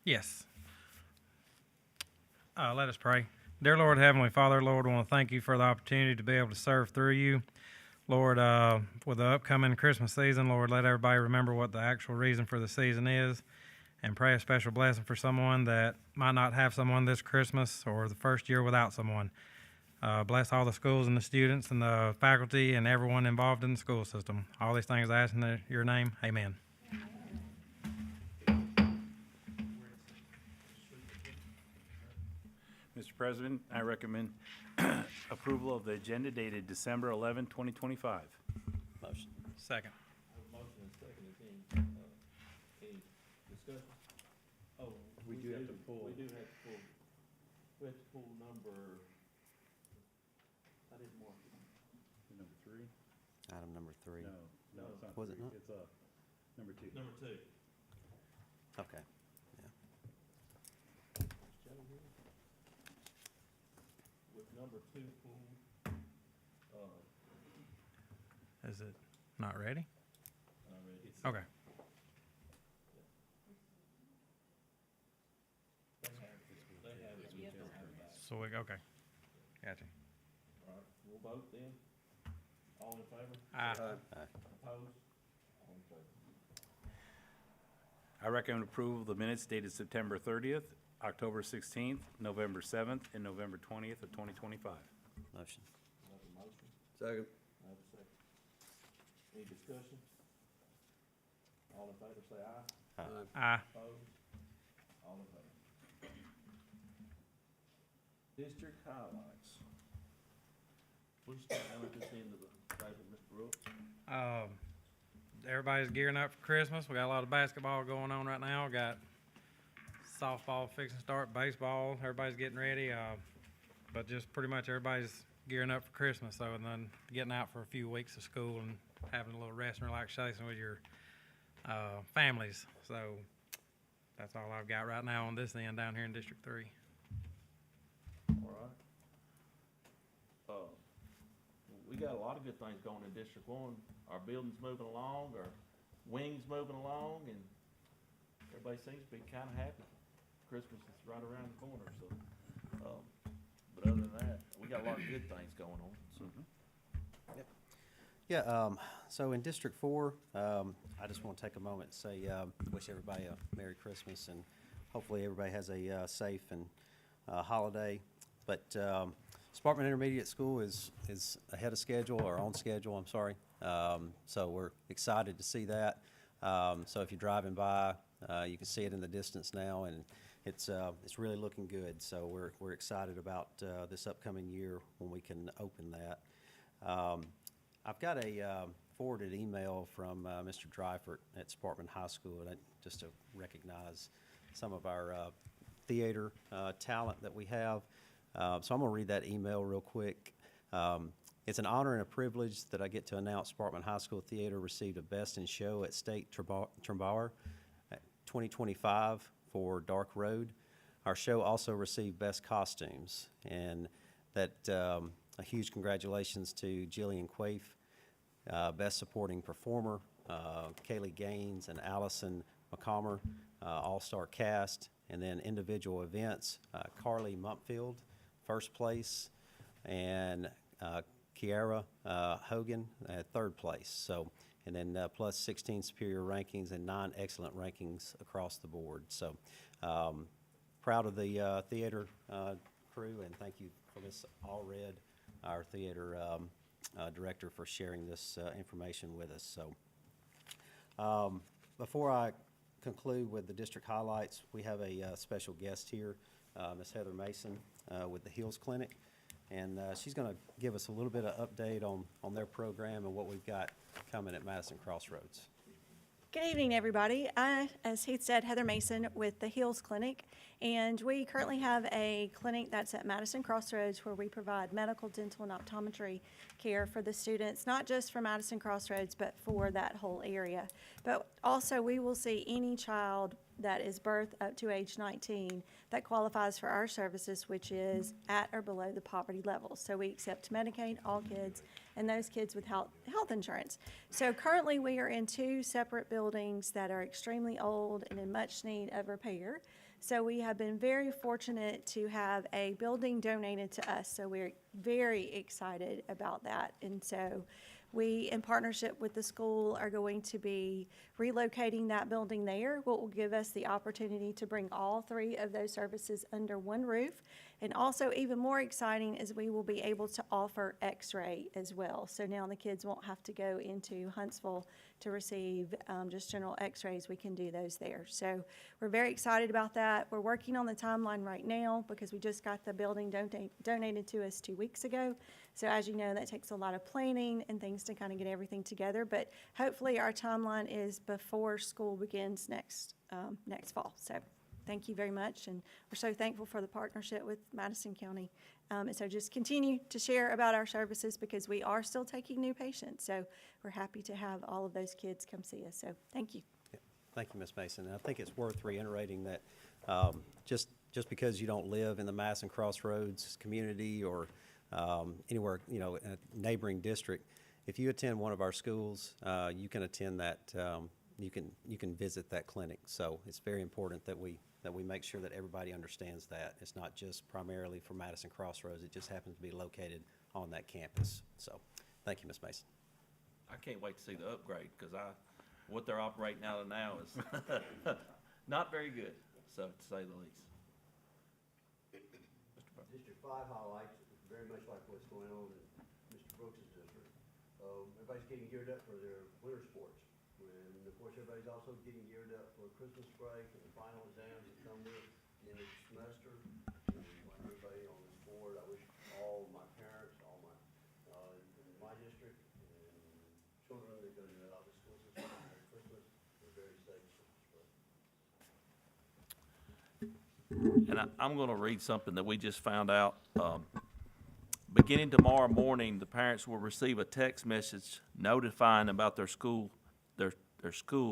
Yes. Let us pray. Dear Lord, Heavenly Father, Lord, I want to thank you for the opportunity to be able to serve through you. Lord, with the upcoming Christmas season, Lord, let everybody remember what the actual reason for the season is, and pray a special blessing for someone that might not have someone this Christmas or the first year without someone. Bless all the schools and the students and the faculty and everyone involved in the school system. All these things I ask in your name. Amen. Mr. President, I recommend approval of the agenda dated December 11, 2025. Motion. Second. Have a motion and a second, any discussion? Oh, We do have to pull. We have to pull number, I didn't mark it. Number 3? Item number 3. No, it's not. Was it 3. not? It's number 2. Number 2. Okay. With number 2 pulled, Is it not ready? already. Okay. They have it, we just don't have it back. So okay. Gotcha. All right, we'll vote then. All in favor? Aye. Opposed? All in favor. I recommend approval of the minutes dated September 30th, October 16th, November 7th, and November 20th of 2025. Motion. I have a motion, Second. I have a second. Any discussion? All in favor, say aye. Aye. Opposed? All in favor. District highlights. Please start with this end of the table, Mr. Brooks. Everybody's gearing up for Christmas. We got a lot of basketball going on right now. Got softball fixing to start, baseball. Everybody's getting ready. But just pretty much everybody's gearing up for Christmas. So, and then getting out for a few weeks of school and having a little rest and relaxation with your families. So that's all I've got right now on this end down here in District 3. All right. We got a lot of good things going in District 1. Our building's moving along, our wing's moving along, and everybody seems to be kind of happy. Christmas is right around the corner, so, but other than that, we got a lot of good things going on, so. Yeah, so in District 4, I just want to take a moment and say, wish everybody a Merry Christmas, and hopefully everybody has a safe and holiday. But Sparkman Intermediate School is ahead of schedule, or on schedule, I'm sorry. So we're excited to see that. So if you're driving by, you can see it in the distance now, and it's really looking good. So we're excited about this upcoming year when we can open that. I've got a forwarded email from Mr. Dreifert at Sparkman High School, and just to recognize some of our theater talent that we have. So I'm going to read that email real quick. It's an honor and a privilege that I get to announce Sparkman High School Theater received a Best in Show at State Trombauer 2025 for Dark Road. Our show also received Best Costumes, and that a huge congratulations to Jillian Quaife, Best Supporting Performer, Kaylee Gaines and Allison McComber, All-Star Cast, and then individual events, Carly Mumpfield, first place, and Kiara Hogan at third place. So, and then plus 16 superior rankings and 9 excellent rankings across the board. So, proud of the theater crew, and thank you for Miss Allred, our theater director, for sharing this information with us. So, before I conclude with the district highlights, we have a special guest here, Ms. Heather Mason with the Hills Clinic, and she's going to give us a little bit of update on their program and what we've got coming at Madison Crossroads. Good evening, everybody. As Heath said, Heather Mason with the Hills Clinic, and we currently have a clinic that's at Madison Crossroads where we provide medical, dental, and optometry care for the students, not just for Madison Crossroads, but for that whole area. But also, we will see any child that is birth up to age 19 that qualifies for our services, which is at or below the poverty level. So we accept Medicaid, all kids, and those kids with health insurance. So currently, we are in two separate buildings that are extremely old and in much need of repair. So we have been very fortunate to have a building donated to us, so we're very excited about that. And so we, in partnership with the school, are going to be relocating that building there, what will give us the opportunity to bring all three of those services under one roof. And also, even more exciting is we will be able to offer X-ray as well. So now the kids won't have to go into Huntsville to receive just general X-rays. We can do those there. So we're very excited about that. We're working on the timeline right now because we just got the building donated to us 2 weeks ago. So as you know, that takes a lot of planning and things to kind of get everything together. But hopefully our timeline is before school begins next fall. So thank you very much. And we're so thankful for the partnership with Madison County. And so just continue to share about our services because we are still taking new patients. So we're happy to have all of those kids come see us. So thank you. Thank you, Ms. Mason. And I think it's worth reiterating that just because you don't live in the Madison Crossroads community or anywhere, in a neighboring district, if you attend one of our schools, you can attend that. You can visit that clinic. So it's very important that we make sure that everybody understands that it's not just primarily for Madison Crossroads. It just happens to be located on that campus. So thank you, Ms. Mason. I can't wait to see the upgrade, because what they're operating out of now is not very good, so to say the least. District 5 highlights, very much like what's going on in Mr. Brooks' district. Everybody's getting geared up for their winter sports. And of course, everybody's also getting geared up for Christmas break and the final exams that come with the end of the semester. And everybody on this board, I wish all my parents, all my, in my district, and children that go to the school system, Merry Christmas, and a very safe Christmas break. And I'm going to read something that we just found out. Beginning tomorrow morning, the parents will receive a text message notifying about their school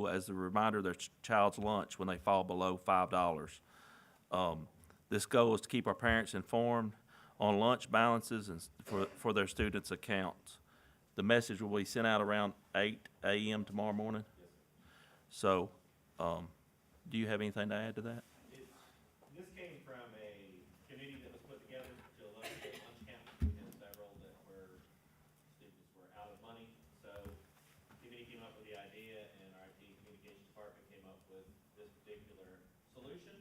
as a reminder of their child's lunch when they fall below $5. This goal is to keep our parents informed on lunch balances and for their students' accounts. The message will be sent out around 8 a.m. tomorrow morning. So, do you have anything to add to that? This came from a committee that was put together to look at lunch counts. We had several that were, students were out of money. So the committee came up with the idea and our IT communications department came up with this particular solution.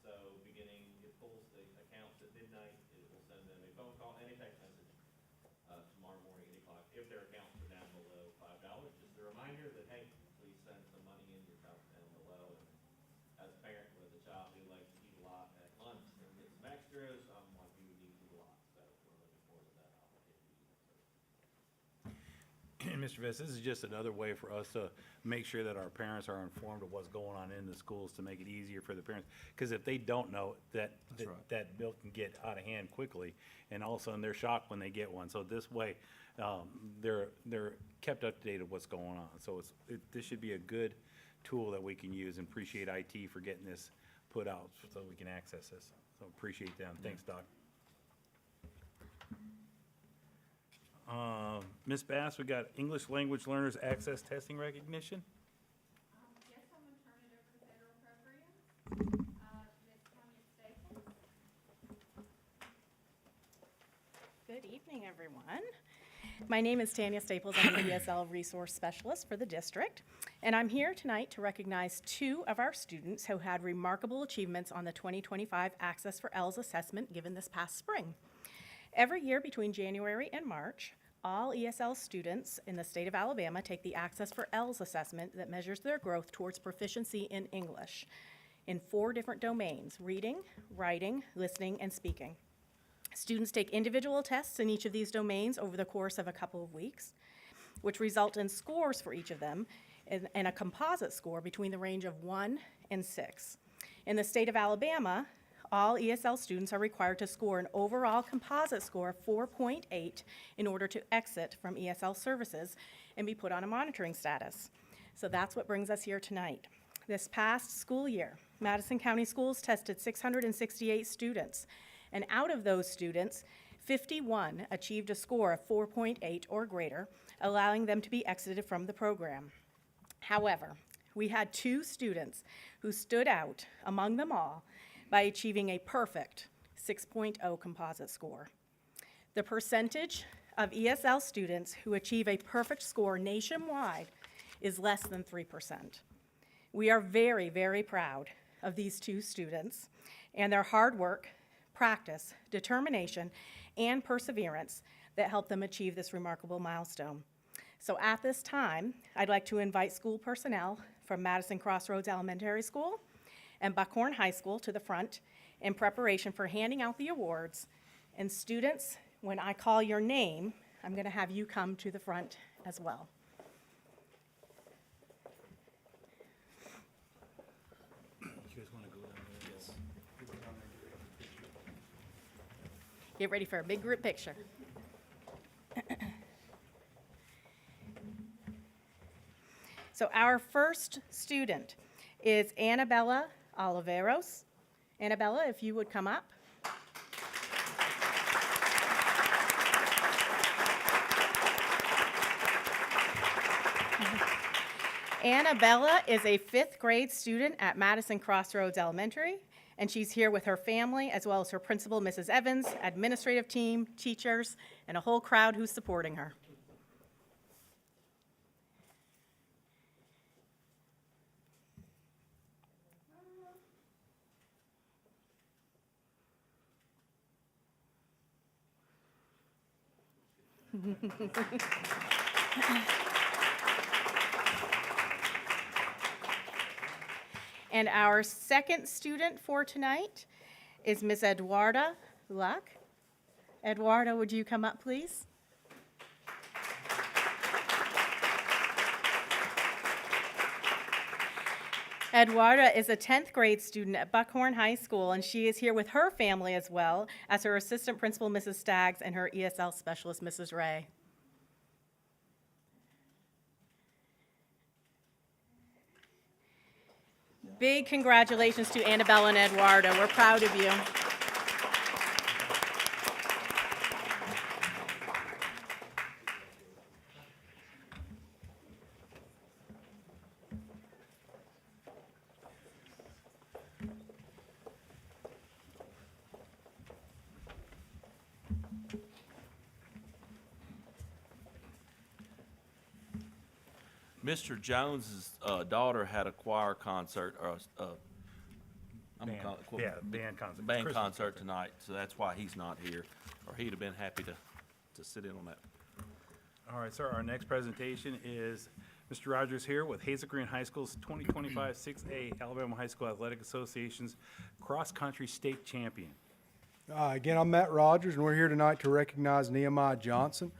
So beginning, it pulls the accounts at midnight, it will send them a phone call and a text message tomorrow morning at 8 o'clock if their accounts are down below $5. Just a reminder that, hey, please send some money in, your account's down below. And as a parent with a child who likes to eat a lot at lunch and get some extras, I'm one who would eat a lot, so we're looking forward to that opportunity. And Mr. Viss, this is just another way for us to make sure that our parents are informed of what's going on in the schools to make it easier for the parents. Because if they don't know, that bill can get out of hand quickly, and all of a sudden they're shocked when they get one. So this way, they're kept up to date of what's going on. So this should be a good tool that we can use, and appreciate IT for getting this put out so we can access this. So appreciate them. Thanks, Doc. Ms. Bass, we got English Language Learners Access Testing Recognition. Yes, I'm going to turn it over to federal programs. Ms. Tanya Staples. Good evening, everyone. My name is Tanya Staples. I'm the ESL Resource Specialist for the district, and I'm here tonight to recognize two of our students who had remarkable achievements on the 2025 Access for ELS assessment given this past spring. Every year between January and March, all ESL students in the state of Alabama take the Access for ELS assessment that measures their growth towards proficiency in English in 4 different domains: reading, writing, listening, and speaking. Students take individual tests in each of these domains over the course of a couple of weeks, which result in scores for each of them and a composite score between the range of 1 and 6. In the state of Alabama, all ESL students are required to score an overall composite score of 4.8 in order to exit from ESL services and be put on a monitoring status. So that's what brings us here tonight. This past school year, Madison County Schools tested 668 students, and out of those students, 51 achieved a score of 4.8 or greater, allowing them to be exited from the program. However, we had 2 students who stood out among them all by achieving a perfect 6.0 composite score. The percentage of ESL students who achieve a perfect score nationwide is less than 3%. We are very, very proud of these 2 students and their hard work, practice, determination, and perseverance that helped them achieve this remarkable milestone. So at this time, I'd like to invite school personnel from Madison Crossroads Elementary School and Buckhorn High School to the front in preparation for handing out the awards. And students, when I call your name, I'm going to have you come to the front as well. Get ready for a big group picture. So our first student is Annabella Oliveros. Annabella, if you would come up. Annabella is a 5th grade student at Madison Crossroads Elementary, and she's here with her family as well as her principal, Mrs. Evans, administrative team, teachers, and a whole crowd who's supporting her. And our second student for tonight is Miss Eduarda Luck. Eduarda, would you come up, please? Eduarda is a 10th grade student at Buckhorn High School, and she is here with her family as well as her assistant principal, Mrs. Staggs, and her ESL specialist, Mrs. Ray. Big congratulations to Annabelle and Eduarda. We're proud of you. Mr. Jones's daughter had a choir concert, or I'm gonna call it Band concert. band Christmas concert tonight, so that's why he's not here, or he'd have been happy to sit in on that. All right, sir, our next presentation is Mr. Rogers here with Hazel Green High School's 2025 6A Alabama High School Athletic Association's cross-country state champion. Again, I'm Matt Rogers, and we're here tonight to recognize Nehemiah Johnson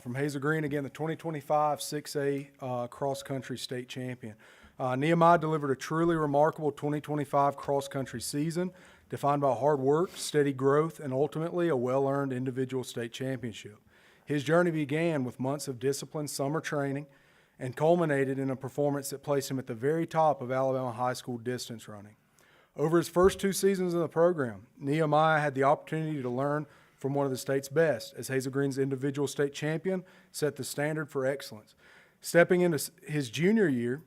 from Hazel Green, again, the 2025 6A cross-country state champion. Nehemiah delivered a truly remarkable 2025 cross-country season defined by hard work, steady growth, and ultimately a well-earned individual state championship. His journey began with months of disciplined summer training and culminated in a performance that placed him at the very top of Alabama high school distance running. Over his first 2 seasons in the program, Nehemiah had the opportunity to learn from one of the state's best, as Hazel Green's individual state champion set the standard for excellence. Stepping into his junior year,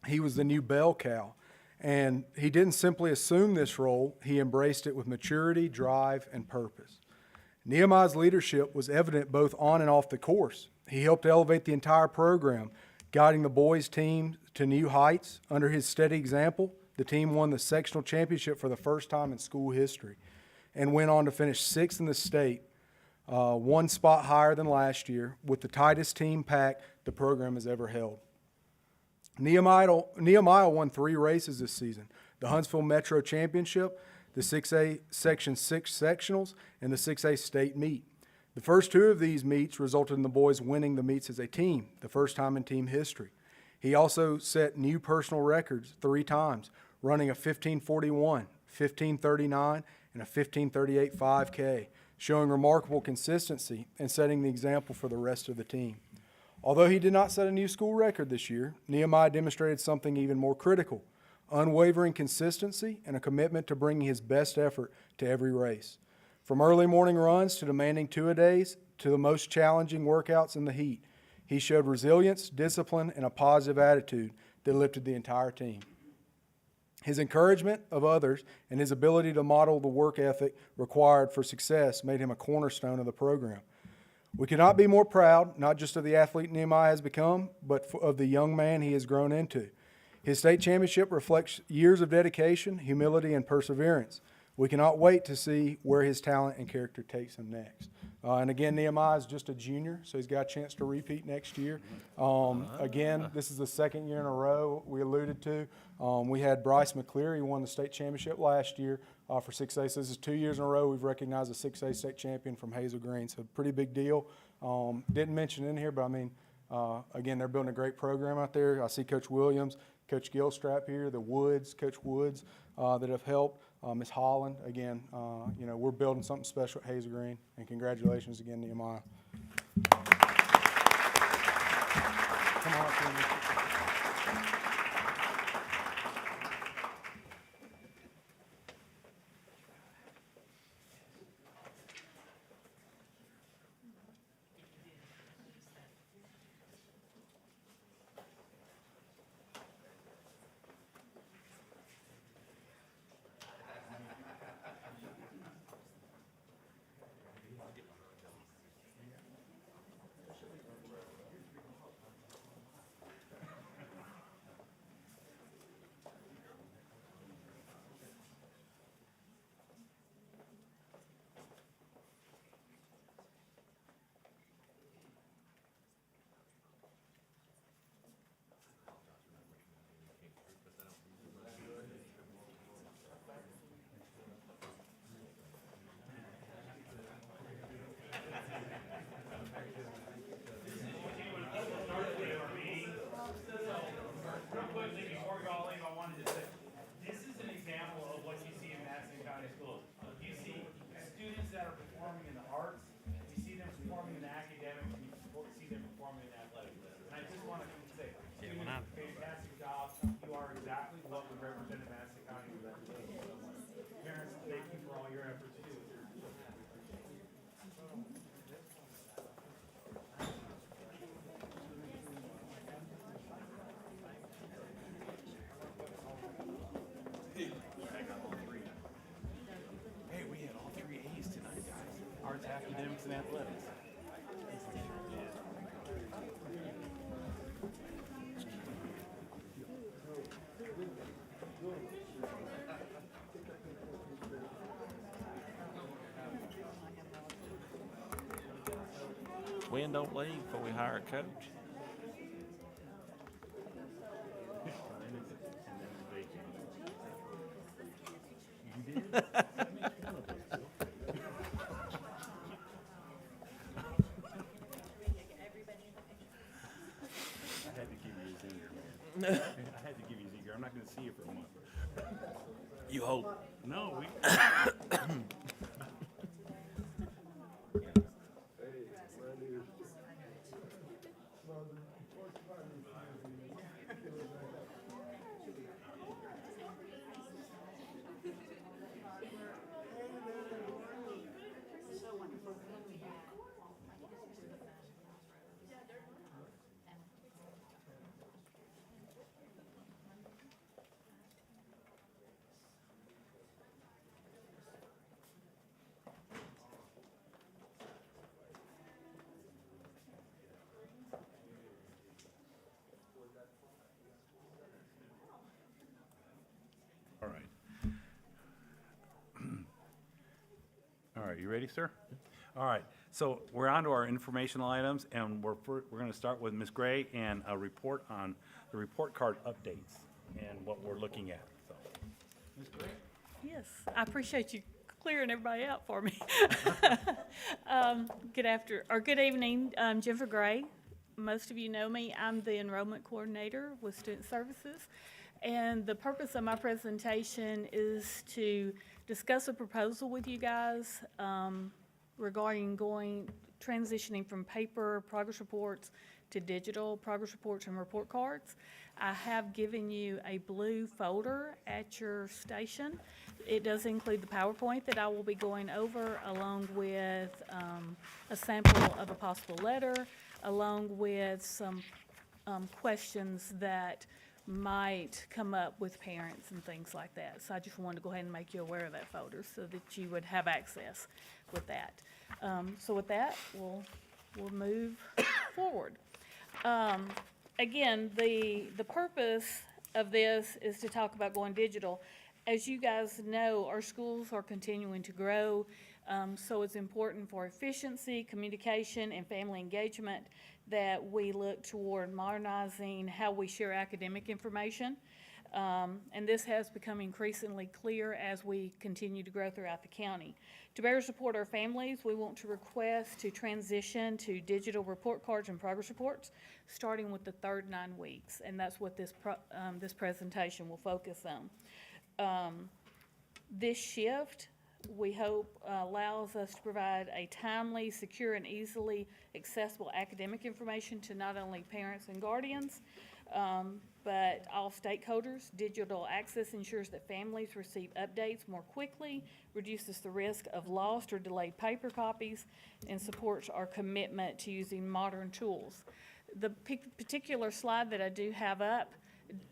he was the new bell cow, and he didn't simply assume this role, he embraced it with maturity, drive, and purpose. Nehemiah's leadership was evident both on and off the course. He helped elevate the entire program, guiding the boys' team to new heights. Under his steady example, the team won the sectional championship for the first time in school history and went on to finish 6th in the state, 1 spot higher than last year, with the tightest team pack the program has ever held. Nehemiah won 3 races this season: the Huntsville Metro Championship, the 6A Section 6 sectionals, and the 6A state meet. The first 2 of these meets resulted in the boys winning the meets as a team, the first time in team history. He also set new personal records 3 times, running a 15:41, 15:39, and a 15:38 5K, showing remarkable consistency and setting the example for the rest of the team. Although he did not set a new school record this year, Nehemiah demonstrated something even more critical: unwavering consistency and a commitment to bringing his best effort to every race. From early morning runs to demanding two-a-days to the most challenging workouts in the heat, he showed resilience, discipline, and a positive attitude that lifted the entire team. His encouragement of others and his ability to model the work ethic required for success made him a cornerstone of the program. We could not be more proud, not just of the athlete Nehemiah has become, but of the young man he has grown into. His state championship reflects years of dedication, humility, and perseverance. We cannot wait to see where his talent and character takes him next. And again, Nehemiah is just a junior, so he's got a chance to repeat next year. Again, this is the second year in a row we alluded to. We had Bryce McCleary, who won the state championship last year for 6A. So this is 2 years in a row we've recognized a 6A state champion from Hazel Green. So pretty big deal. Didn't mention in here, but I mean, again, they're building a great program out there. I see Coach Williams, Coach Gilstrap here, the Woods, Coach Woods that have helped. Ms. Holland, again, you know, we're building something special at Hazel Green, and congratulations again, Nehemiah. Come on up here, Mr. Real quickly, before we all leave, I wanted to say, this is an example of what you see in Madison County Schools. You see students that are performing in the arts, you see them performing in the academics, and you see them performing in athletics. And I just want to say, students, fantastic job. You are exactly what we represent in Madison County. Parents, thank you for all your efforts too. Hey, we had all 3 A's tonight, guys. Arts, academics, and athletics. Win don't leave before we hire a coach. I had to give you a zinger, man. I had to give you a zinger. I'm not going to see you for a month. You hope. No, we. All right. All right, you ready, sir? All right, so we're on to our informational items, and we're going to start with Ms. Gray and a report on the report card updates and what we're looking at, so. Ms. Gray? Yes, I appreciate you clearing everybody out for me. Good evening, I'm Jennifer Gray. Most of you know me. I'm the enrollment coordinator with Student Services. And the purpose of my presentation is to discuss a proposal with you guys regarding transitioning from paper progress reports to digital progress reports and report cards. I have given you a blue folder at your station It does include the PowerPoint that I will be going over, along with a sample of a possible letter, along with some questions that might come up with parents and things like that. So I just wanted to go ahead and make you aware of that folder so that you would have access with that. So with that, we'll move forward. Again, the purpose of this is to talk about going digital. As you guys know, our schools are continuing to grow, so it's important for efficiency, communication, and family engagement that we look toward modernizing how we share academic information. And this has become increasingly clear as we continue to grow throughout the county. To better support our families, we want to request to transition to digital report cards and progress reports, starting with the third 9 weeks, and that's what this presentation will focus on. This shift, we hope, allows us to provide a timely, secure, and easily accessible academic information to not only parents and guardians, but all stakeholders. Digital access ensures that families receive updates more quickly, reduces the risk of lost or delayed paper copies, and supports our commitment to using modern tools. The particular slide that I do have up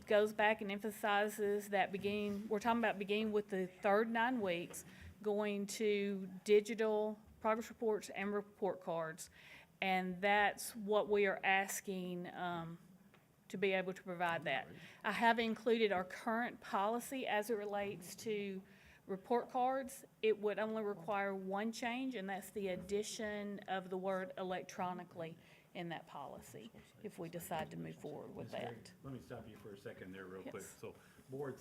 goes back and emphasizes that we're talking about beginning with the third 9 weeks, going to digital progress reports and report cards. And that's what we are asking to be able to provide that. I have included our current policy as it relates to report cards. It would only require one change, and that's the addition of the word electronically in that policy, if we decide to move forward with Ms. Gray, that. let me stop you for a second there real quick. Yes. So, board,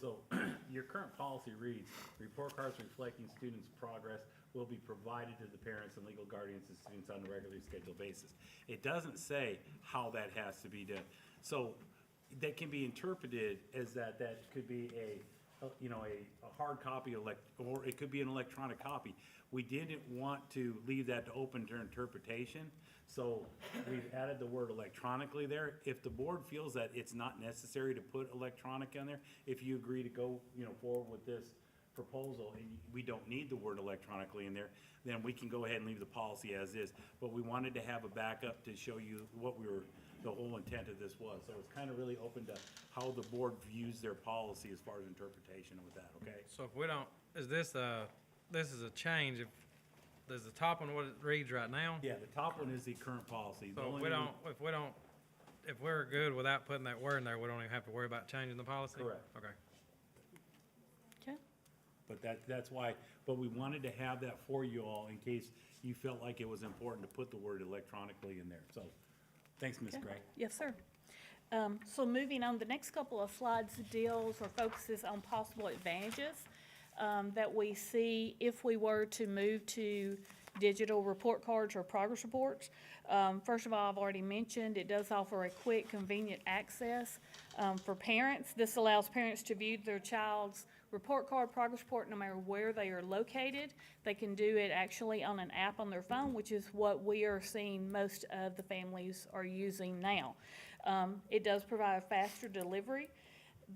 your current policy reads, report cards reflecting students' progress will be provided to the parents and legal guardians of students on a regularly scheduled basis. It doesn't say how that has to be done. So that can be interpreted as that could be a hard copy or it could be an electronic copy. We didn't want to leave that to open to interpretation, so we've added the word electronically there. If the board feels that it's not necessary to put electronic in there, if you agree to go, forward with this proposal and we don't need the word electronically in there, then we can go ahead and leave the policy as is. But we wanted to have a backup to show you what the whole intent of this was. So it's kind of really open to how the board views their policy as far as interpretation with that, okay? So if we don't, is this is a change, does the top one what it reads right now? Yeah, the top one is the current policy. The So only if we're good without putting that word in there, we don't even have to worry about changing the policy? Correct. Okay. Okay. But that's why, but we wanted to have that for you all in case you felt like it was important to put the word electronically in there. So, thanks, Ms. Okay. Gray. Yes, sir. So moving on, the next couple of slides deals or focuses on possible advantages that we see if we were to move to digital report cards or progress reports. First of all, I've already mentioned it does offer a quick, convenient access for parents. This allows parents to view their child's report card, progress report, no matter where they are located. They can do it actually on an app on their phone, which is what we are seeing most of the families are using now. It does provide faster delivery.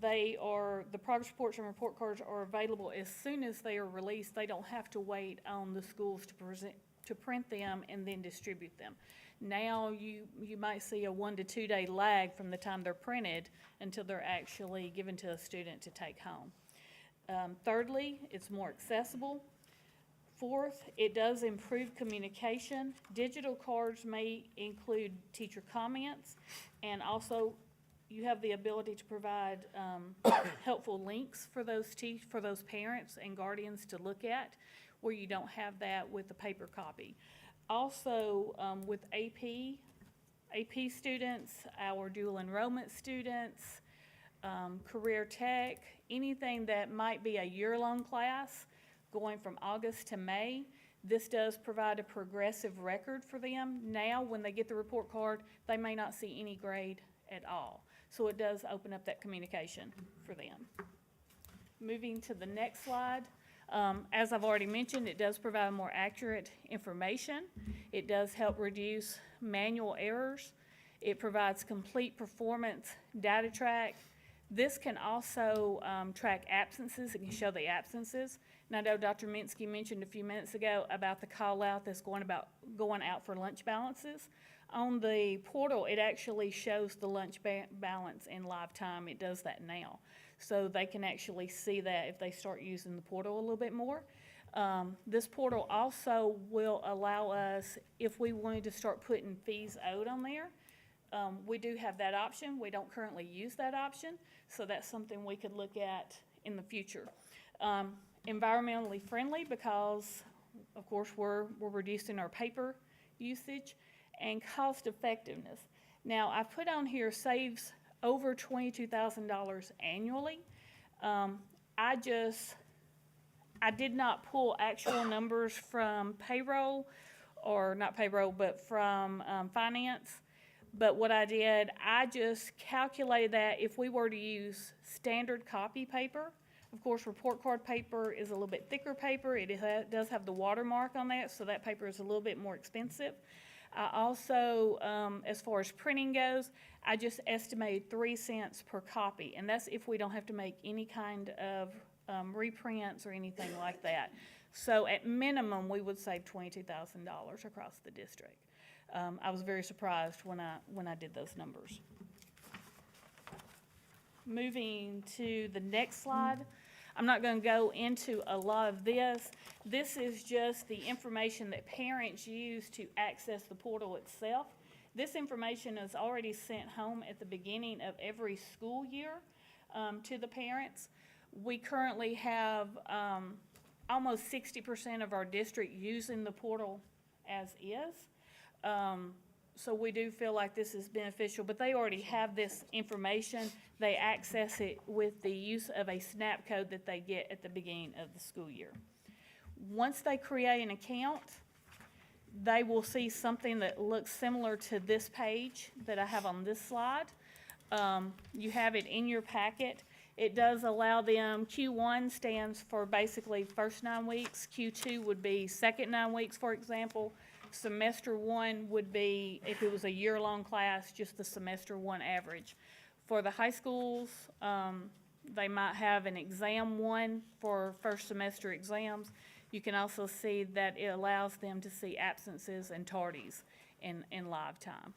The progress reports and report cards are available as soon as they are released. They don't have to wait on the schools to print them and then distribute them. Now you might see a 1 to 2 day lag from the time they're printed until they're actually given to a student to take home. Thirdly, it's more accessible. Fourth, it does improve communication. Digital cards may include teacher comments, and also you have the ability to provide helpful links for those parents and guardians to look at, where you don't have that with the paper copy. Also, with AP students, our dual enrollment students, career tech, anything that might be a year-long class going from August to May, this does provide a progressive record for them. Now, when they get the report card, they may not see any grade at all. So it does open up that communication for them. Moving to the next slide. As I've already mentioned, it does provide more accurate information. It does help reduce manual errors. It provides complete performance data track This can also track absences. It can show the absences. And I know Dr. Minsky mentioned a few minutes ago about the call out that's going out for lunch balances. On the portal, it actually shows the lunch balance in live time. It does that now. So they can actually see that if they start using the portal a little bit more. This portal also will allow us, if we wanted to start putting fees owed on there, we do have that option. We don't currently use that option, so that's something we could look at in the future. Environmentally friendly because, of course, we're reducing our paper usage, and cost effectiveness. Now, I've put on here saves over $22,000 annually. I did not pull actual numbers from payroll, or not payroll, but from finance. But what I did, I just calculated that if we were to use standard copy paper, of course, report card paper is a little bit thicker paper. It does have the watermark on that, so that paper is a little bit more expensive. I also, as far as printing goes, I just estimated 3 cents per copy, and that's if we don't have to make any kind of reprints or anything like that. So at minimum, we would save $22,000 across the district. I was very surprised when I did those numbers. Moving to the next slide. I'm not going to go into a lot of this. This is just the information that parents use to access the portal itself. This information is already sent home at the beginning of every school year to the parents. We currently have almost 60% of our district using the portal as is. So we do feel like this is beneficial, but they already have this information. They access it with the use of a SNAP code that they get at the beginning of the school year. Once they create an account, they will see something that looks similar to this page that I have on this slide. You have it in your packet. It does allow them, Q1 stands for basically first 9 weeks. Q2 would be second 9 weeks, for example. Semester 1 would be, if it was a year-long class, just the semester 1 average. For the high schools, they might have an exam 1 for first semester exams. You can also see that it allows them to see absences and tardies in live time.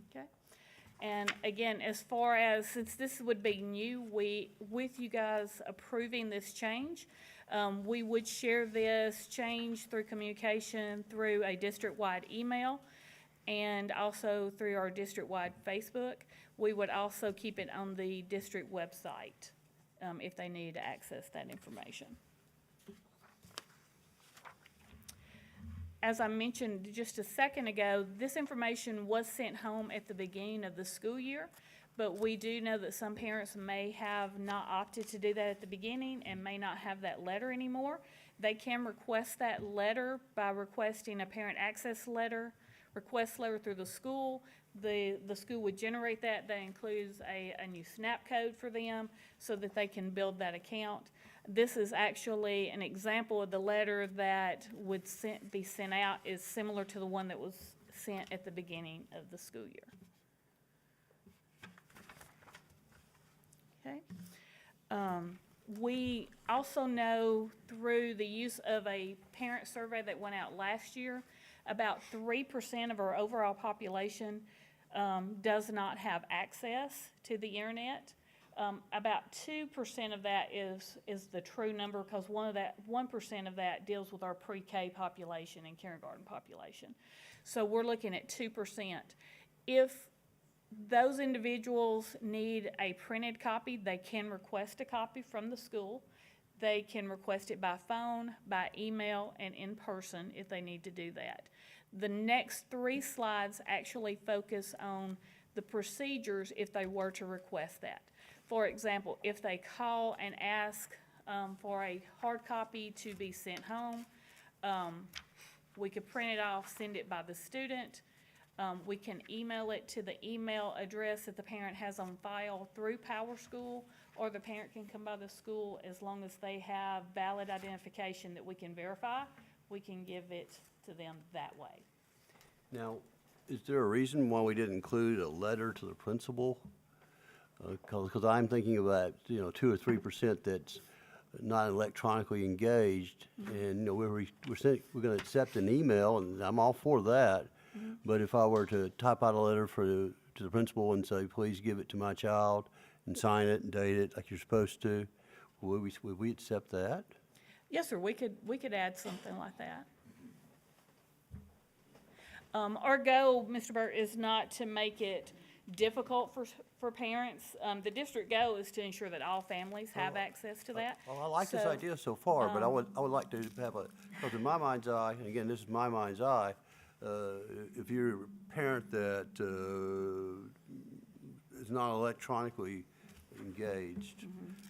Okay. And again, as far as, since this would be new, with you guys approving this change, we would share this change through communication through a district-wide email and also through our district-wide Facebook. We would also keep it on the district website if they needed to access that information. As I mentioned just a second ago, this information was sent home at the beginning of the school year, but we do know that some parents may have not opted to do that at the beginning and may not have that letter anymore. They can request that letter by requesting a parent access letter, request letter through the school. The school would generate that. That includes a new SNAP code for them so that they can build that account. This is actually an example of the letter that would be sent out is similar to the one that was sent at the beginning of the school year. Okay. We also know through the use of a parent survey that went out last year, about 3% of our overall population does not have access to the internet. About 2% of that is the true number, because 1% of that deals with our pre-K population and kindergarten population. So we're looking at 2%. If those individuals need a printed copy, they can request a copy from the school. They can request it by phone, by email, and in person if they need to do that. The next 3 slides actually focus on the procedures if they were to request that. For example, if they call and ask for a hard copy to be sent home, we could print it off, send it by the student. We can email it to the email address that the parent has on file through PowerSchool, or the parent can come by the school as long as they have valid identification that we can verify. We can give it to them that way. Now, Is there a reason why we didn't include a letter to the principal? Because I'm thinking about, 2 or 3% that's not electronically engaged. And, we're going to accept an email, and I'm all for that. But if I were to type out a letter to the principal and say, please give it to my child and sign it and date it like you're supposed to, would we accept that? Yes, sir, we could add something like that. Our goal, Mr. Burt, is not to make it difficult for parents. The district goal is to ensure that all families have access to that. Well, I like this So, idea so far, but I would like to have because in my mind's eye, and again, this is my mind's eye, if you're a parent that is not electronically engaged,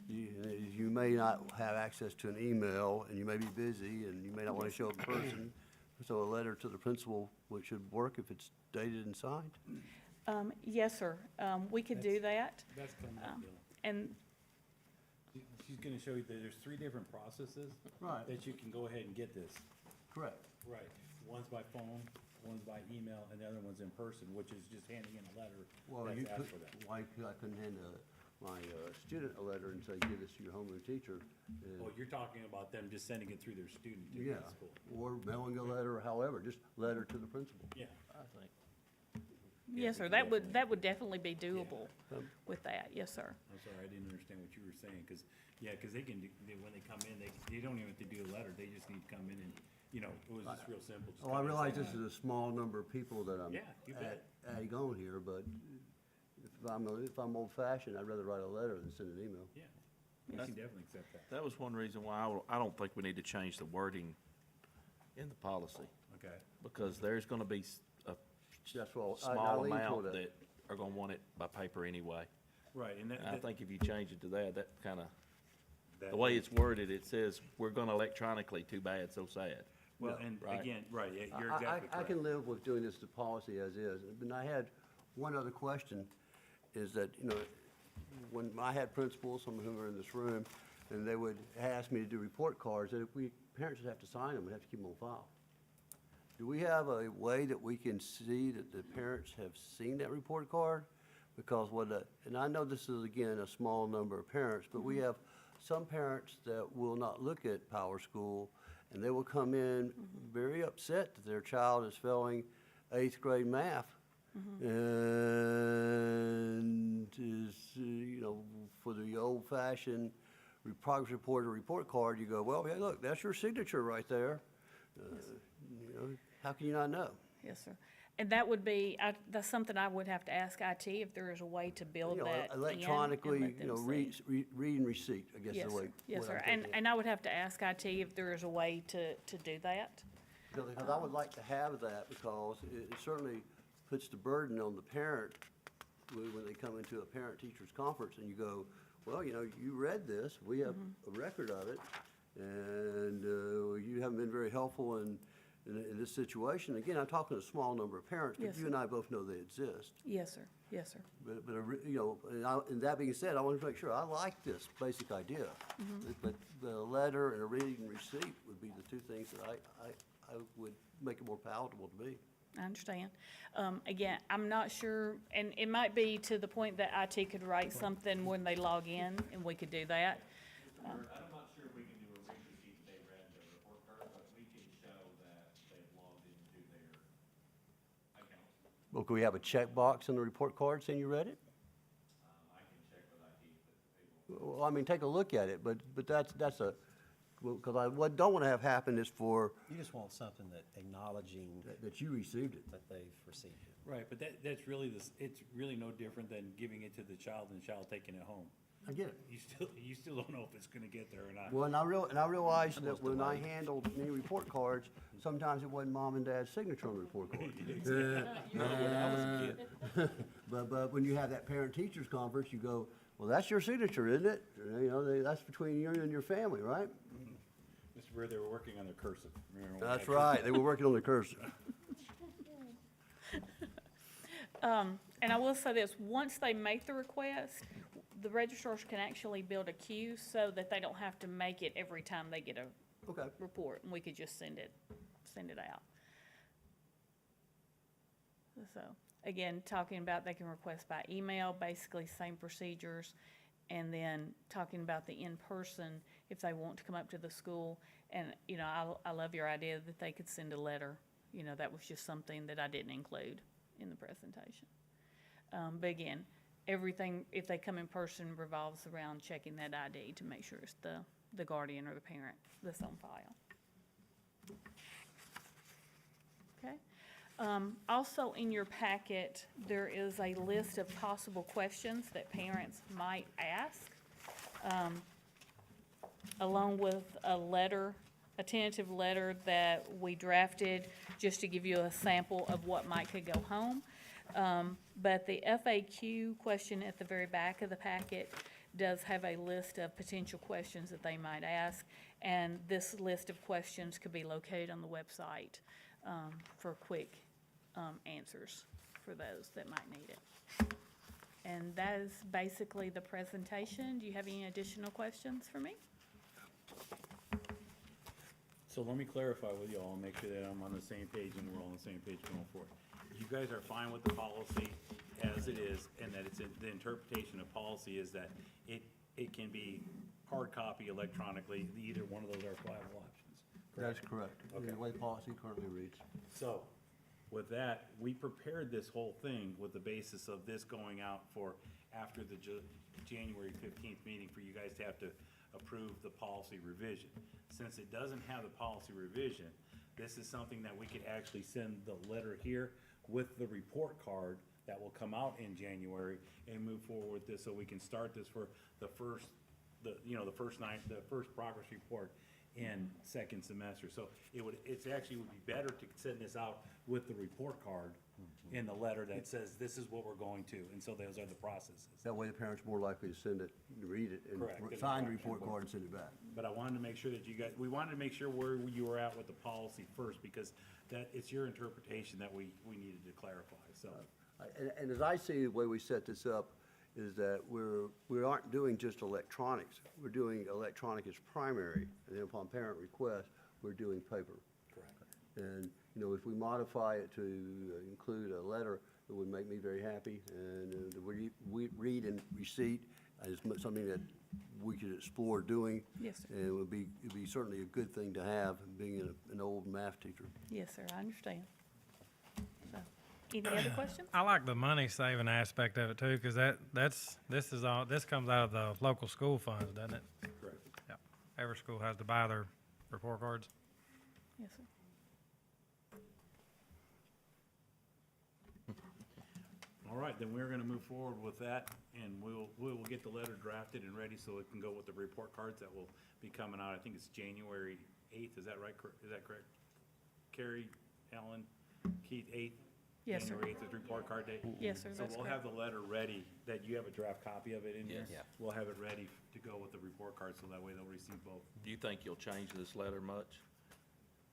you may not have access to an email, and you may be busy, and you may not want to show up in person. So a letter to the principal, which should work if it's dated and signed. Yes, sir, we could do that. That's coming up, Bill. And, She's gonna show you that there's 3 different processes. Right. That you can go ahead and get this. Correct. Right. One's by phone, one's by email, and the other one's in person, which is just handing in a letter Well, that's you asked could, for that. why could I couldn't hand my student a letter and say, give this to your homeroom teacher? Well, you're talking about them just sending it through their student to Yeah, the school. or mailing a letter, or however, just letter to the principal. Yeah. I think. yes, sir, that would definitely be doable with that, yes, sir. I'm sorry, I didn't understand what you were saying, because they can, when they come in, they don't even have to do a letter, they just need to come in and, it was just real simple. Just Oh, I come in and realize say, this is a small number of people that I'm Yeah, you bet. adding on here, but if I'm old-fashioned, I'd rather write a letter than send an email. Yeah, you can definitely accept that. That was one reason why I don't think we need to change the wording in the policy, Okay. because there's gonna be a That's what I small lean amount toward that are gonna want it by paper anyway. Right, and And I think if you change it to that kinda, that- the way it's worded, it says, we're gonna electronically, too bad, so sad. Well, and Right. again, right, yeah, you're I exactly correct. can live with doing this to policy as is. And I had one other question, is that, when I had principals, some of whom are in this room, and they would ask me to do report cards, that if parents would have to sign them, we have to keep them on file. Do we have a way that we can see that the parents have seen that report card? Because and I know this is, again, a small number of parents, but we have some parents that will not look at Power School, and they will come in very upset that their child is failing 8th grade math. And is, for the old-fashioned progress report or report card, you go, well, hey, look, that's your signature right there. How can you not know? Yes, sir. And that would be, that's something I would have to ask IT if there is a way to build that in and Electronically, let them see. read and receipt, I guess Yes, is the way. sir. Yes, what sir. I'm And, thinking. and I would have to ask IT if there is a way to do that. Because I would like to have that, because it certainly puts the burden on the parent when they come into a parent-teachers conference, and you go, well, you read this, we have a record of it, and you haven't been very helpful in this situation. Again, I'm talking a small number of parents, but Yes, you sir. and I both know they exist. Yes, sir. Yes, sir. But and that being said, I want to make sure, I like this basic idea. But the letter and a reading receipt would be the 2 things that I would make it more palatable to me. I understand. Again, I'm not sure, and it might be to the point that IT could write something when they log in, and we could do that. I'm not sure we can do a read receipt that they read the report card, but we can show that they've logged into their account. Well, could we have a checkbox in the report card saying you read it? I can check with IT if it's able. Well, I mean, take a look at it, but that's because what I don't want to have happen is for, You just want something that acknowledging that you received it. that they've received it. Right, but that's really it's really no different than giving it to the child and the child taking it home. I get it. You still don't know if it's gonna get there or not. Well, and I realized that when I handled many report cards, sometimes it wasn't mom and dad's signature on the report card. But when you have that parent-teachers conference, you go, well, that's your signature, isn't it? That's between you and your family, right? Mr. Brewer, they were working on their cursive. Remember when That's that right. They were working on the cursive. And I will say this, once they make the request, the registrars can actually build a queue so that they don't have to make it every time they get a Okay. report, and we could just send it out. So, again, talking about they can request by email, basically same procedures. And then talking about the in-person, if they want to come up to the school. And, you know, I love your idea that they could send a letter. You know, that was just something that I didn't include in the presentation. But again, everything, if they come in person, revolves around checking that ID to make sure it's the guardian or the parent that's on file. Okay. Also in your packet, there is a list of possible questions that parents might ask, along with a letter, a tentative letter that we drafted just to give you a sample of what could go home. But the FAQ question at the very back of the packet does have a list of potential questions that they might ask. And this list of questions could be located on the website for quick answers for those that might need it. And that is basically the presentation. Do you have any additional questions for me? So let me clarify with you all and make sure that I'm on the same page and we're all on the same page going forward. You guys are fine with the policy as it is, and that it's, the interpretation of policy is that it can be hard copy electronically, either one of those are viable options. That's correct. Okay. The way policy currently reads. So, with that, we prepared this whole thing with the basis of this going out for after the January 15th meeting for you guys to have to approve the policy revision. Since it doesn't have the policy revision, this is something that we could actually send the letter here with the report card that will come out in January and move forward with this so we can start this for the first progress report in second semester. So it's actually would be better to send this out with the report card in the letter that says this is what we're going to, and so those are the processes. That way the parent's more likely to send it, read it, Correct. and sign the report card and send it back. But I wanted to make sure that we wanted to make sure where you were at with the policy first, because that, it's your interpretation that we needed to clarify, so. And as I see the way we set this up, is that we aren't doing just electronics. We're doing electronic as primary, and then upon parent request, we're doing paper. Correct. And, you know, if we modify it to include a letter, it would make me very happy. And the read and receipt is something that we could explore doing. Yes, sir. And it'd be certainly a good thing to have, being an old math teacher. Yes, sir, I understand. So, any other questions? I like the money saving aspect of it too, because this comes out of the local school funds, doesn't it? Correct. Yeah. Every school has to buy their report cards. Yes, sir. All right, then we're gonna move forward with that, and we will get the letter drafted and ready so it can go with the report cards that will be coming out. I think it's January 8th, is that right? Is that correct? Carrie, Ellen, Keith, 8th? Yes, sir. January 8th is report card day? Yes, sir, So that's we'll have correct. the letter ready, that you have a draft copy of it in here? Yes. Yeah. We'll have it ready to go with the report card, so that way they'll receive both. Do you think you'll change this letter much?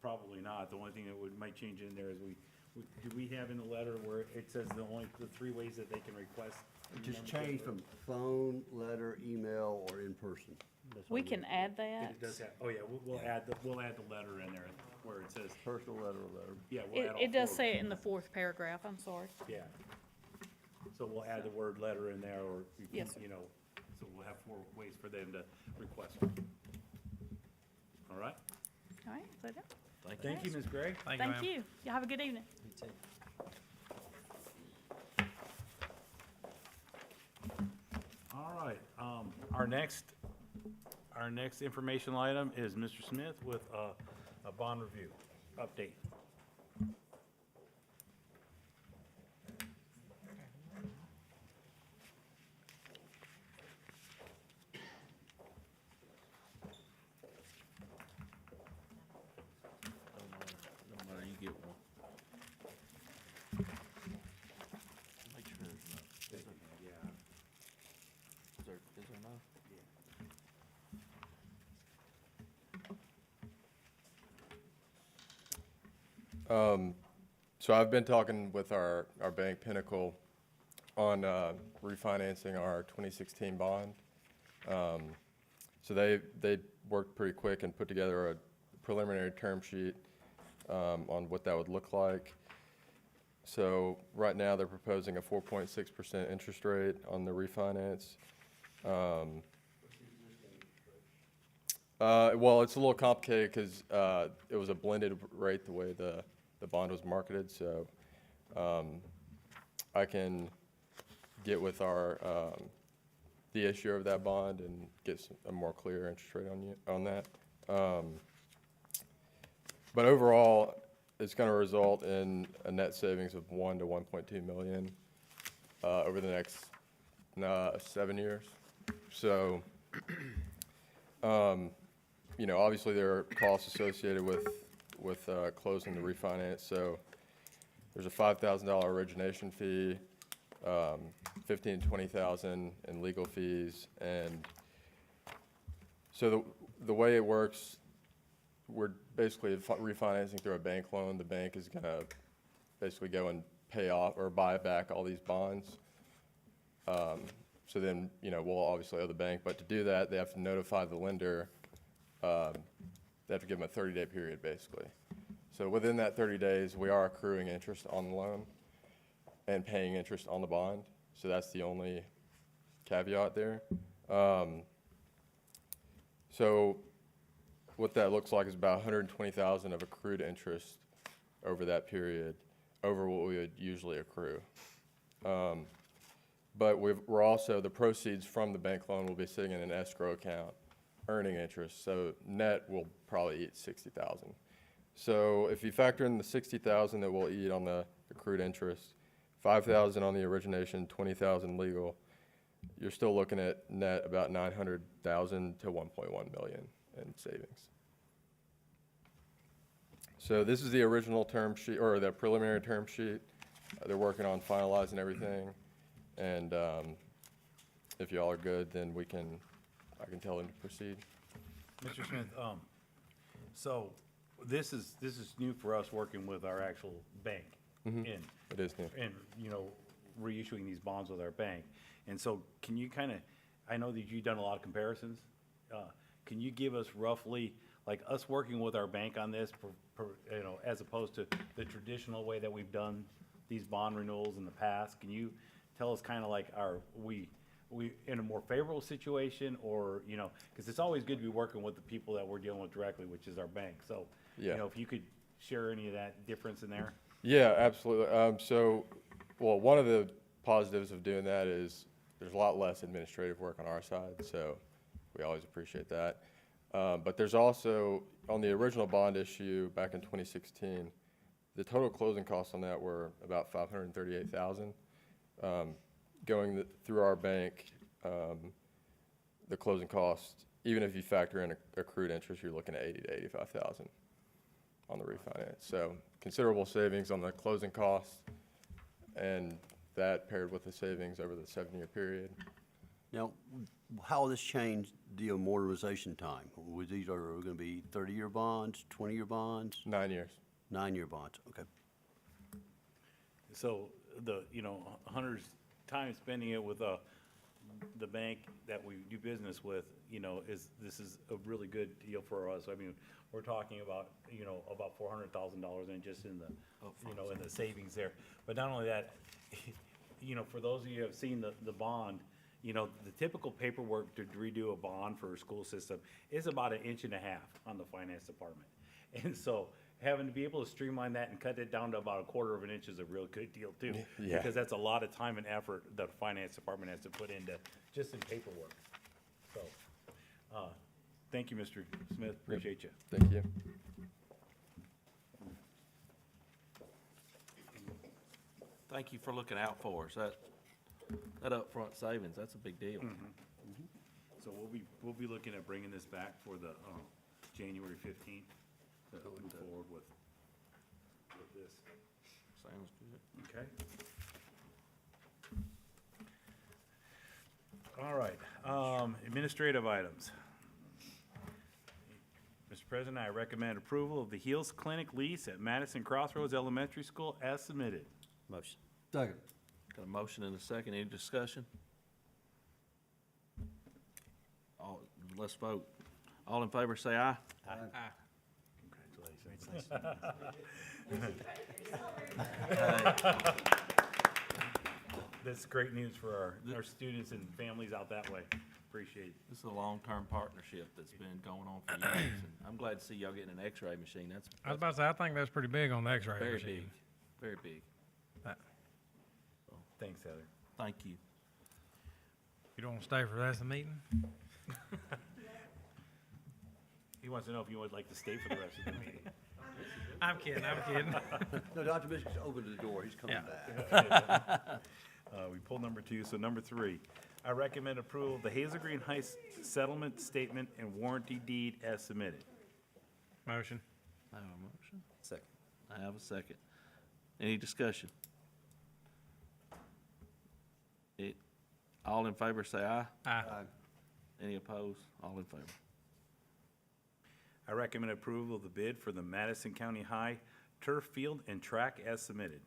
Probably not. The only thing that might change in there is do we have in the letter where it says the 3 ways that they can request? Just change from phone, letter, email, or in person. That's all We it can is. add that. It does have, oh yeah, we'll add the letter in there where it says, Personal letter or letter. yeah, we'll add all It does 4. say it in the 4th paragraph, I'm sorry. Yeah. So we'll add the word letter in there, or, Yes, sir. you know, so we'll have 4 ways for them to request. All right? All right, so that- Thank you, Ms. Gray. Thank you, ma'am. thank you. Y'all have a good evening. Me too. All right, our next informational item is Mr. Smith with a bond review update. No matter, you get one. Make sure there's no, Yeah. is there no? So I've been talking with our bank, Pinnacle, on refinancing our 2016 bond. So they worked pretty quick and put together a preliminary term sheet on what that would look like. So right now, they're proposing a 4.6% interest rate on the refinance. Well, it's a little complicated because it was a blended rate the way the bond was marketed. So I can get with the issuer of that bond and get a more clear interest rate on that. But overall, it's going to result in a net savings of 1 to 1.2 million over the next 7 years. So, obviously there are costs associated with closing the refinance. So there's a $5,000 origination fee, 15 to 20,000 in legal fees, and so the way it works, we're basically refinancing through a bank loan. The bank is going to basically go and pay off or buy back all these bonds. So then, we'll obviously owe the bank, but to do that, they have to notify the lender. They have to give them a 30-day period, basically. So within that 30 days, we are accruing interest on the loan and paying interest on the bond. So that's the only caveat there. So what that looks like is about 120,000 of accrued interest over that period, over what we would usually accrue. But we're also, the proceeds from the bank loan will be sitting in an escrow account, earning interest. So net will probably eat 60,000. So if you factor in the 60,000 that we'll eat on the accrued interest, 5,000 on the origination, 20,000 legal, you're still looking at net about 900,000 to 1.1 million in savings. So this is the original term sheet, or the preliminary term sheet. They're working on finalizing everything, and if y'all are good, then I can tell them to proceed. Mr. Smith, so this is new for us working with our actual bank. It is new. And, reissuing these bonds with our bank. And so can you I know that you've done a lot of comparisons. Can you give us roughly, like us working with our bank on this, as opposed to the traditional way that we've done these bond renewals in the past? Can you tell us we in a more favorable situation, or, because it's always good to be working with the people that we're dealing with directly, which is our bank. So, Yeah. if you could share any of that difference in there? Yeah, absolutely. One of the positives of doing that is there's a lot less administrative work on our side, so we always appreciate that. But there's also, on the original bond issue back in 2016, the total closing costs on that were about $538,000. Going through our bank, the closing cost, even if you factor in accrued interest, you're looking at $80,000 to $85,000 on the refinance. So considerable savings on the closing costs, and that paired with the savings over the 7-year period. Now, how will this change the amortization time? These are going to be 30-year bonds, 20-year bonds, 9 years. 9-year bonds? Okay. So Hunter's time spending it with the bank that we do business with, this is a really good deal for us. I mean, we're talking about, about $400,000 in just in the, in the savings there. But not only that, for those of you who have seen the bond, the typical paperwork to redo a bond for a school system is about 1.5 inches on the finance department. And so having to be able to streamline that and cut it down to about 1/4 of an inch is a real good deal too. Yeah. Because that's a lot of time and effort the finance department has to put into just in paperwork. So, thank you, Mr. Smith. Appreciate you. Thank you. Thank you for looking out for us. That upfront savings, that's a big deal. So we'll be looking at bringing this back for the January 15th to move forward with this. Sounds good. Okay. All right, administrative items. Mr. President, I recommend approval of the Heels Clinic lease at Madison Crossroads Elementary School as submitted. Motion. Second. Got a motion and a second. Any discussion? Let's vote. All in favor, say aye. Congratulations. That's great news for our students and families out that way. Appreciate it. This is a long-term partnership that's been going on for years, and I'm glad to see y'all getting an X-ray machine. That's I was about to say, I think that's pretty big on the X-ray very machine. big, very big. Thanks, Heather. Thank you. You don't want to stay for the rest of the meeting? He wants to know if you would like to stay for the rest of the meeting. I'm kidding, I'm kidding. No, Dr. Bishop's opened the door, he's coming Yeah. back. We pulled number 2, so number 3. I recommend approval of the Hazel Green Heights settlement statement and warranty deed as submitted. Motion. I have a motion. Second. I have a second. Any discussion? All in favor, say aye. Aye. Any opposed? All in favor. I recommend approval of the bid for the Madison County High turf field and track as submitted.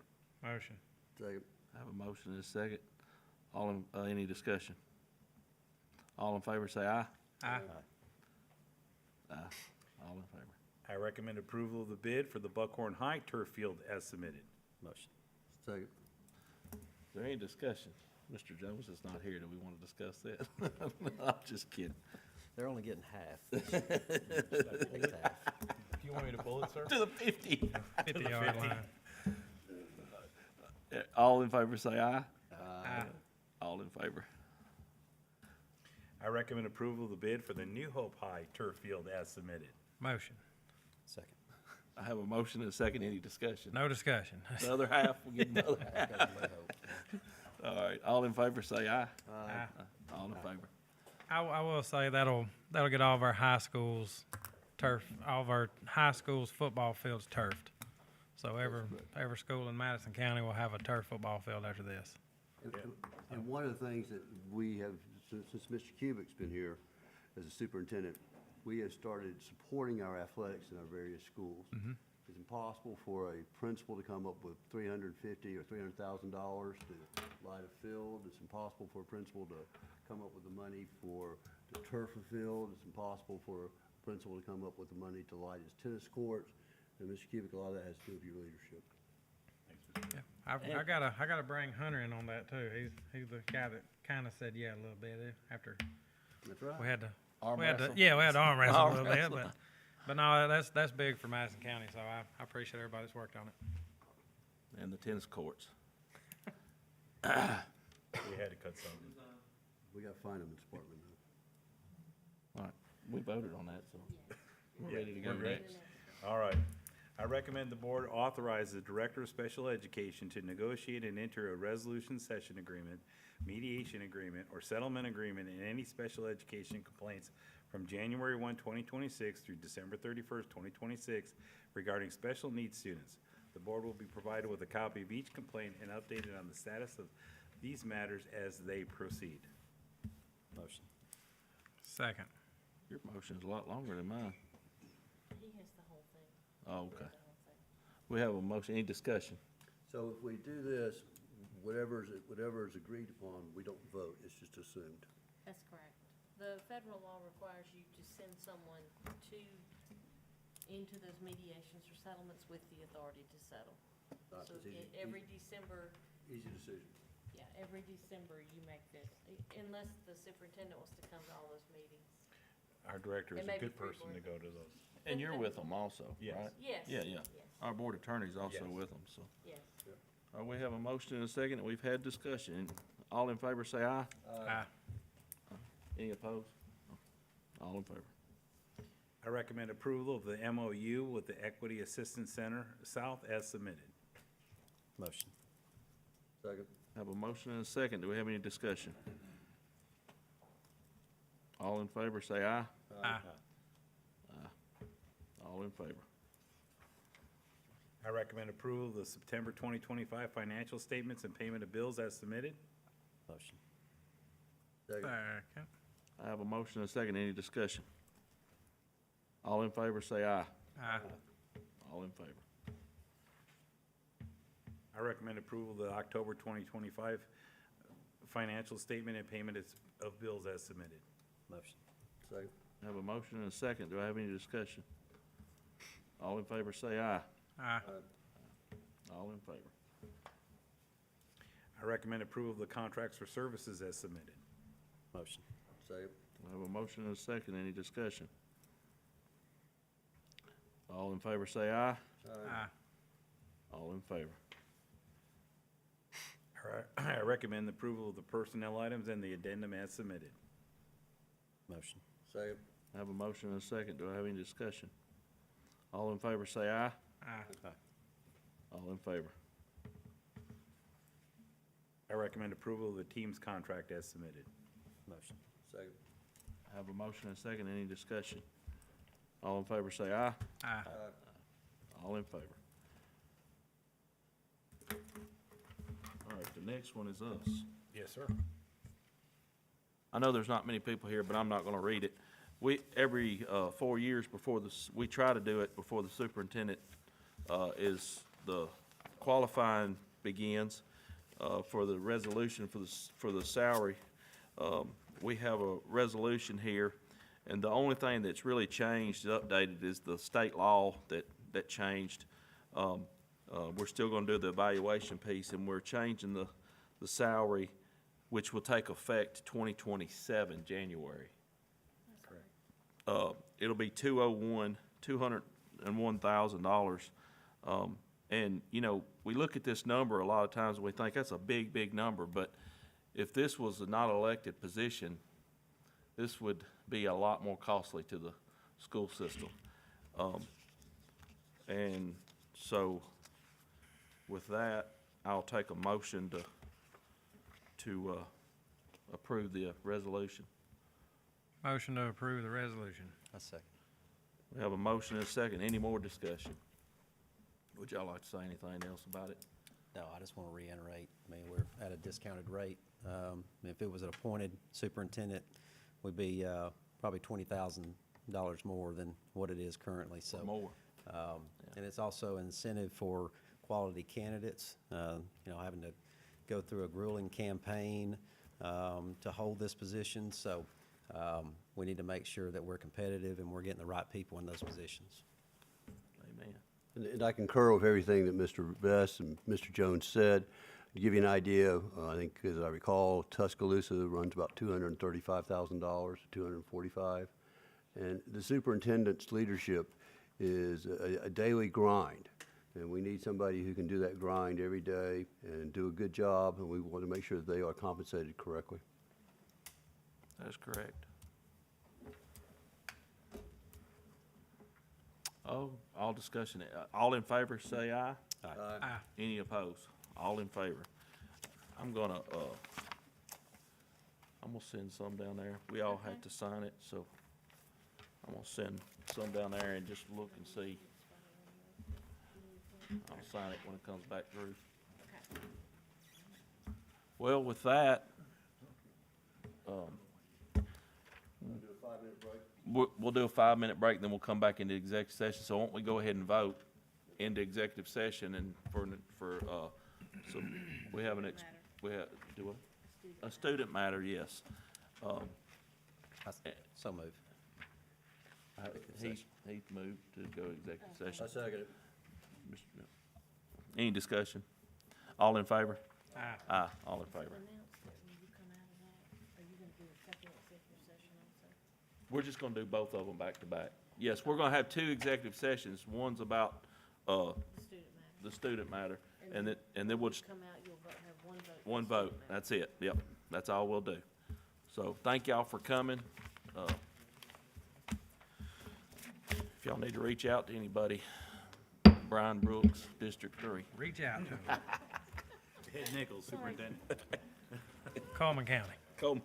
Motion. Second. I have a motion and a second. All in, any discussion? All in favor, say aye. Aye. Aye. All in favor. I recommend approval of the bid for the Buckhorn High turf field as submitted. Motion. Second. Is there any discussion? Mr. Jones is not here. Do we want to discuss that? I'm just kidding. They're only getting half. At least half. Do you want me to pull it, sir? To the 50. 50-yard line. All in favor, say aye. Aye. All in favor. I recommend approval of the bid for the New Hope High turf field as submitted. Motion. Second. I have a motion and a second. Any discussion? No discussion. The other half, we'll get another half. All right, all in favor, say aye. Aye. All in favor. I will say that'll get all of our high schools all of our high schools football fields turfed. So every school in Madison County will have a turf football field after this. And one of the things that we have, since Mr. Kubik's been here as a superintendent, we have started supporting our athletics in our various schools. It's impossible for a principal to come up with $350,000 or $300,000 to light a field. It's impossible for a principal to come up with the money to turf a field. It's impossible for a principal to come up with the money to light his tennis courts. And Mr. Kubik, a lot of that has to do with your leadership. Yeah. I gotta bring Hunter in on that too. He's the guy that kind of said yeah a little bit after That's right. we had to Arm we had to wrestle? arm wrestle a Arm little wrestle. bit, but no, that's big for Madison County. So I appreciate everybody that's worked on it. And the tennis courts. We had to cut something. We got to find them in Sparkman now. All right, we voted on that, so we're Yeah, ready to go we're ready. next. All right. I recommend the board authorize the Director of Special Education to negotiate and enter a resolution session agreement, mediation agreement, or settlement agreement in any special education complaints from January 1, 2026 through December 31st, 2026 regarding special needs students. The board will be provided with a copy of each complaint and updated on the status of these matters as they proceed. Motion. Second. Your motion's a lot longer than mine. He has the whole thing. Oh, okay. We have a motion. Any discussion? So if we do this, whatever is agreed upon, we don't vote, it's just assumed. That's correct. The federal law requires you to send someone into those mediations or settlements with the authority to settle. Right, So it's easy- every December, Easy decision. yeah, every December you make this, unless the superintendent wants to come to all those meetings. Our director is It a may be good person to pre-board. go to those. And you're with them also, Yes. right? Yes. Yeah, yeah. Yes, Our board attorney's also Yes. with them, so. yes. All right, we have a motion and a second, and we've had discussion. All in favor, say aye. Aye. Any opposed? All in favor. I recommend approval of the MOU with the Equity Assistance Center South as submitted. Motion. Second. Have a motion and a second. Do we have any discussion? All in favor, say aye. Aye. All in favor. I recommend approval of the September 2025 financial statements and payment of bills as submitted. Motion. Second. Second. I have a motion and a second. Any discussion? All in favor, say aye. Aye. All in favor. I recommend approval of the October 2025 financial statement and payment of bills as submitted. Motion. Second. I have a motion and a second. Do I have any discussion? All in favor say aye. Aye. All in favor. I recommend approval of the contracts for services as submitted. Motion. Second. I have a motion and a second. Any discussion? All in favor say aye. Aye. All in favor. All right. I recommend the approval of the personnel items and the addendum as submitted. Motion. Second. I have a motion and a second. Do I have any discussion? All in favor say aye. Aye. All in favor. I recommend approval of the team's contract as submitted. Motion. Second. I have a motion and a second. Any discussion? All in favor say aye. Aye. All in favor. All right, the next one is us. Yes, sir. I know there's not many people here, but I'm not gonna read it. We, every 4 years before this, we try to do it before the superintendent is the qualifying begins for the resolution for the salary. We have a resolution here, and the only thing that's really changed, updated, is the state law that changed. We're still gonna do the evaluation piece, and we're changing the salary, which will take effect 2027, January. It'll be $201,000. And, you know, we look at this number a lot of times and we think that's a big, big number, but if this was a not elected position, this would be a lot more costly to the school system. And so with that, I'll take a motion to approve the resolution. Motion to approve the resolution. A second. We have a motion and a second. Any more discussion? Would y'all like to say anything else about it? No, I just want to reiterate, I mean, we're at a discounted rate. If it was an appointed superintendent, we'd be probably $20,000 more than what it is currently, so. Or more? And it's also an incentive for quality candidates, you know, having to go through a grueling campaign to hold this position, so we need to make sure that we're competitive and we're getting the right people in those positions. Amen. And I concur with everything that Mr. Best and Mr. Jones said. To give you an idea, I think, as I recall, Tuscaloosa runs about $235,000, $245,000. And the superintendent's leadership is a daily grind. And we need somebody who can do that grind every day and do a good job, and we want to make sure that they are compensated correctly. That is correct. Oh, all discussion. All in favor, say aye. Aye. Any opposed? All in favor. I'm gonna send some down there. We all had to sign it, so I'm gonna send some down there and just look and see. I'll sign it when it comes back through. Well, with that, we'll do a 5-minute break, then we'll come back into executive session. So won't we go ahead and vote into executive session and so we have a student matter, yes. So move. Heath moved to go executive session. I second it. Any discussion? All in favor? Aye. Aye, all in favor. Announce that when you come out of that, are you gonna do a second executive session also? We're just gonna do both of them back to back. Yes, we're gonna have 2 executive sessions. One's about, The student matter. the student matter, and then we'll just, Come out, you'll have one vote. for one the vote. student matter. That's it. Yep, that's all we'll do. So, thank y'all for coming. If y'all need to reach out to anybody, Brian Brooks, District 3. Reach out to them. Ed Nichols, superintendent. Coleman County. Coleman